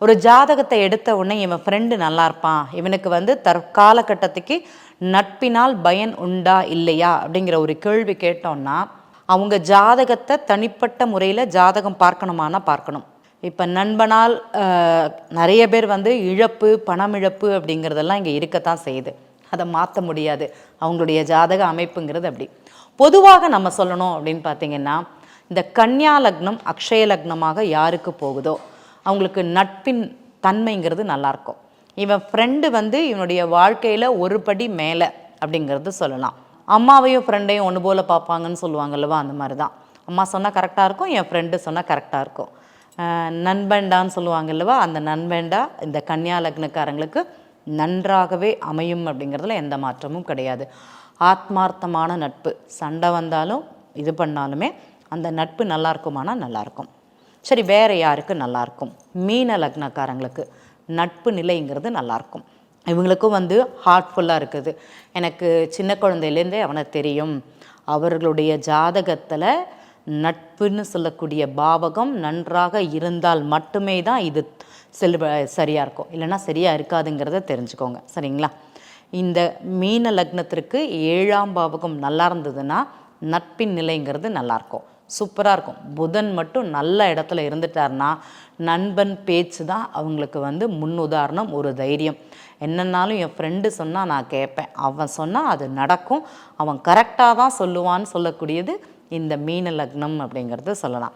ஒரு ஜாதகத்தை எடுத்த உடனே இவன் ஃப்ரெண்டு நல்லா இருப்பான், இவனுக்கு தற்காலகட்டத்துக்கு நட்பினால் பயன் உண்டா இல்லையா அப்படிங்கிற ஒரு கேள்வி கேட்டோம்னா, அவங்க ஜாதகத்தை தனிப்பட்ட முறையில் ஜாதகம் பார்க்கணுமானா பார்க்கணும். இப்போ நண்பனால் நிறைய பேர் இழப்பு, பணம் இழப்பு அப்படிங்கிறதெல்லாம் இங்கே இருக்கத்தான் செய்யுது. அதை மாற்ற முடியாது. அவங்களுடைய ஜாதக அமைப்புங்கிறது அப்படி. பொதுவாக நம்ம சொல்லணும் அப்படின்னு பார்த்திங்கன்னா, இந்த கன்னியா லக்னம் அக்ஷய லக்னமாக யாருக்கு போகுதோ அவங்களுக்கு நட்பின் தன்மைங்கிறது நல்லாயிருக்கும். இவன் ஃப்ரெண்டு இவனுடைய வாழ்க்கையில் ஒரு படி மேலே அப்படிங்கிறது சொல்லலாம். அம்மாவையும் ஃப்ரெண்டையும் ஒன்று போல் பார்ப்பாங்கன்னு சொல்லுவாங்கல்லவா, அந்த மாதிரி தான். அம்மா சொன்னால் கரெக்டாக இருக்கும், என் ஃப்ரெண்டு சொன்னால் கரெக்டாக இருக்கும். நண்பண்டான்னு சொல்லுவாங்கல்லவா, அந்த நண்பண்டா இந்த கன்னியா லக்னக்காரங்களுக்கு நன்றாகவே அமையும் அப்படிங்கிறதுல எந்த மாற்றமும் கிடையாது. ஆத்மார்த்தமான நட்பு, சண்டை வந்தாலும் இது பண்ணாலுமே அந்த நட்பு நல்லா இருக்குமானா நல்லாயிருக்கும். சரி, வேறு யாருக்கு நல்லாயிருக்கும்? மீன லக்னக்காரங்களுக்கு நட்பு நிலைங்கிறது நல்லாயிருக்கும். இவங்களுக்கும் ஹார்ட்ஃபுல்லாக இருக்குது. எனக்கு சின்ன குழந்தையிலேருந்தே அவனை தெரியும். அவர்களுடைய ஜாதகத்தில் நட்புன்னு சொல்லக்கூடிய பாவகம் நன்றாக இருந்தால் மட்டுமே தான் இது சரியாக இருக்கும், இல்லைன்னா சரியாக இருக்காதுங்கிறத தெரிஞ்சுக்கோங்க. சரிங்களா? இந்த மீன லக்னத்திற்கு 7ஆம் பாவகம் நல்லா இருந்ததுன்னா நட்பின் நிலைங்கிறது நல்லாயிருக்கும், சூப்பராக இருக்கும். புதன் மட்டும் நல்ல இடத்துல இருந்துட்டார்னா நண்பன் பேச்சு தான் அவங்களுக்கு முன்னுதாரணம், ஒரு தைரியம். என்னன்னாலும் என் ஃப்ரெண்டு சொன்னால் நான் கேட்பேன், அவன் சொன்னால் அது நடக்கும், அவன் கரெக்டாக தான் சொல்லுவான்னு சொல்லக்கூடியது இந்த மீன லக்னம் அப்படிங்கிறது சொல்லலாம்.